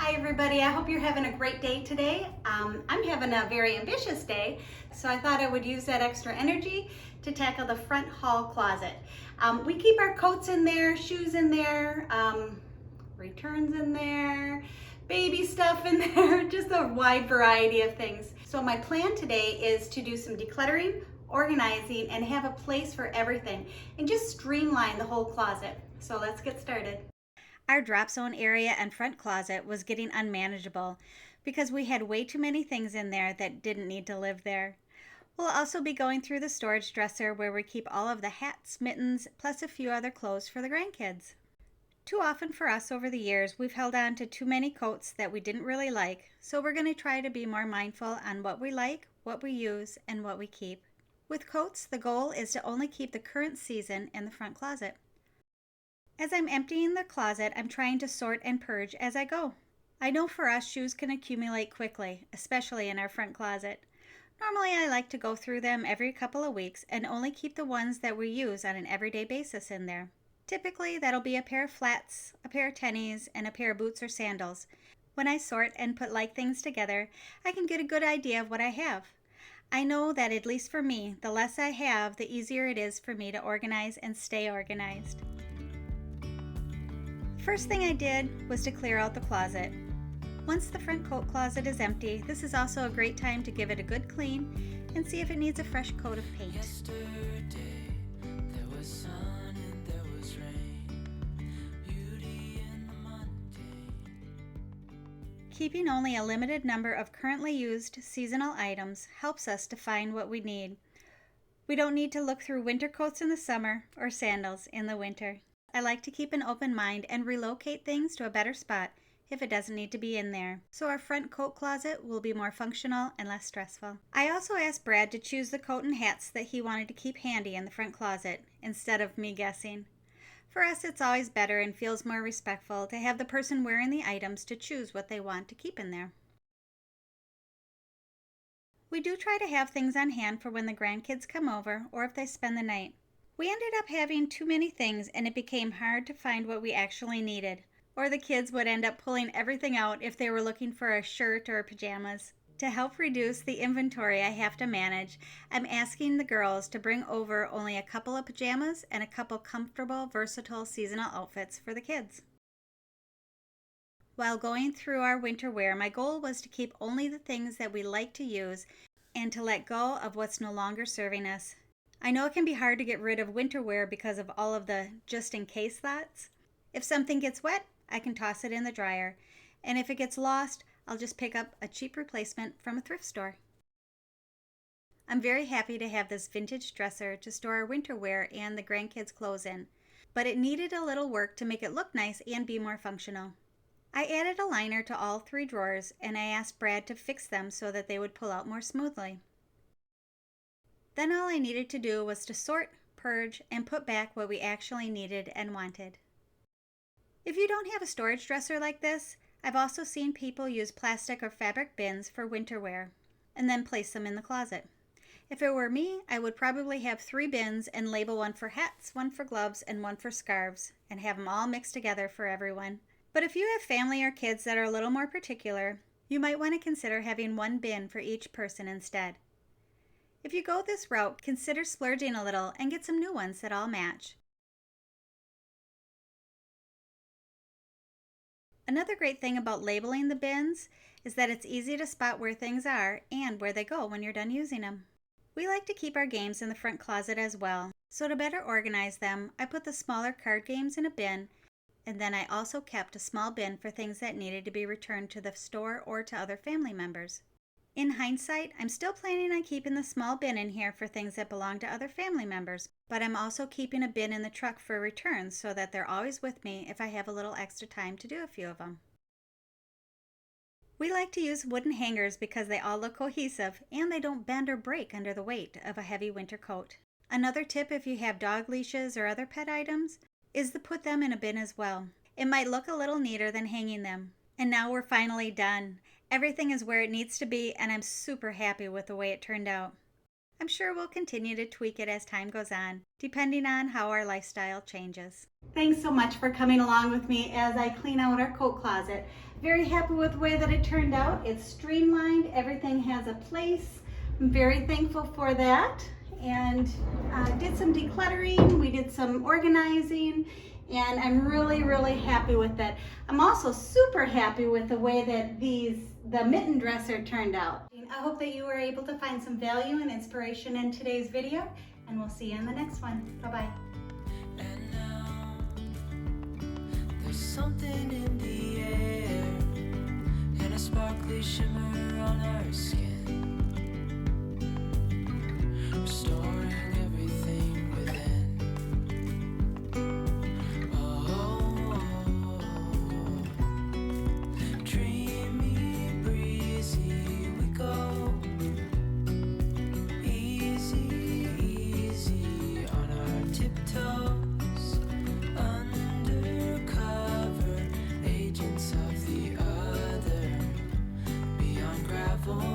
Hi everybody, I hope you're having a great day today. I'm having a very ambitious day, so I thought I would use that extra energy to tackle the front hall closet. We keep our coats in there, shoes in there, returns in there, baby stuff in there, just a wide variety of things. So my plan today is to do some decluttering, organizing, and have a place for everything, and just streamline the whole closet. So let's get started. Our drop zone area and front closet was getting unmanageable because we had way too many things in there that didn't need to live there. We'll also be going through the storage dresser where we keep all of the hats, mittens, plus a few other clothes for the grandkids. Too often for us over the years, we've held on to too many coats that we didn't really like, so we're going to try to be more mindful on what we like, what we use, and what we keep. With coats, the goal is to only keep the current season in the front closet. As I'm emptying the closet, I'm trying to sort and purge as I go. I know for us, shoes can accumulate quickly, especially in our front closet. Normally, I like to go through them every couple of weeks and only keep the ones that we use on an everyday basis in there. Typically, that'll be a pair of flats, a pair of tennies, and a pair of boots or sandals. When I sort and put like things together, I can get a good idea of what I have. I know that at least for me, the less I have, the easier it is for me to organize and stay organized. First thing I did was to clear out the closet. Once the front coat closet is empty, this is also a great time to give it a good clean and see if it needs a fresh coat of paint. Yesterday, there was sun and there was rain, beauty in the mundane. Keeping only a limited number of currently used seasonal items helps us to find what we need. We don't need to look through winter coats in the summer or sandals in the winter. I like to keep an open mind and relocate things to a better spot if it doesn't need to be in there, so our front coat closet will be more functional and less stressful. I also asked Brad to choose the coat and hats that he wanted to keep handy in the front closet, instead of me guessing. For us, it's always better and feels more respectful to have the person wearing the items to choose what they want to keep in there. We do try to have things on hand for when the grandkids come over or if they spend the night. We ended up having too many things and it became hard to find what we actually needed. Or the kids would end up pulling everything out if they were looking for a shirt or pajamas. To help reduce the inventory I have to manage, I'm asking the girls to bring over only a couple of pajamas and a couple comfortable, versatile seasonal outfits for the kids. While going through our winter wear, my goal was to keep only the things that we like to use and to let go of what's no longer serving us. I know it can be hard to get rid of winter wear because of all of the just-in-case thoughts. If something gets wet, I can toss it in the dryer. And if it gets lost, I'll just pick up a cheap replacement from a thrift store. I'm very happy to have this vintage dresser to store our winter wear and the grandkids' clothes in. But it needed a little work to make it look nice and be more functional. I added a liner to all 3 drawers and I asked Brad to fix them so that they would pull out more smoothly. Then all I needed to do was to sort, purge, and put back what we actually needed and wanted. If you don't have a storage dresser like this, I've also seen people use plastic or fabric bins for winter wear, and then place them in the closet. If it were me, I would probably have 3 bins and label one for hats, one for gloves, and one for scarves, and have them all mixed together for everyone. But if you have family or kids that are a little more particular, you might want to consider having one bin for each person instead. If you go this route, consider splurging a little and get some new ones that all match. Another great thing about labeling the bins is that it's easy to spot where things are and where they go when you're done using them. We like to keep our games in the front closet as well, so to better organize them, I put the smaller card games in a bin, and then I also kept a small bin for things that needed to be returned to the store or to other family members. In hindsight, I'm still planning on keeping the small bin in here for things that belong to other family members, but I'm also keeping a bin in the truck for returns so that they're always with me if I have a little extra time to do a few of them. We like to use wooden hangers because they all look cohesive and they don't bend or break under the weight of a heavy winter coat. Another tip if you have dog leashes or other pet items is to put them in a bin as well. It might look a little neater than hanging them. And now we're finally done. Everything is where it needs to be and I'm super happy with the way it turned out. I'm sure we'll continue to tweak it as time goes on, depending on how our lifestyle changes. Thanks so much for coming along with me as I clean out our coat closet. Very happy with the way that it turned out. It's streamlined, everything has a place. I'm very thankful for that. And did some decluttering, we did some organizing, and I'm really happy with that. I'm also super happy with the way that the mitten dresser turned out. I hope that you were able to find some value and inspiration in today's video, and we'll see you in the next one. Bye-bye. And now, there's something in the air and a sparkly shimmer on our skin, restoring everything within. Dreamy, breezy, we go. Easy on our tiptoes, undercover agents of the other, beyond gravel.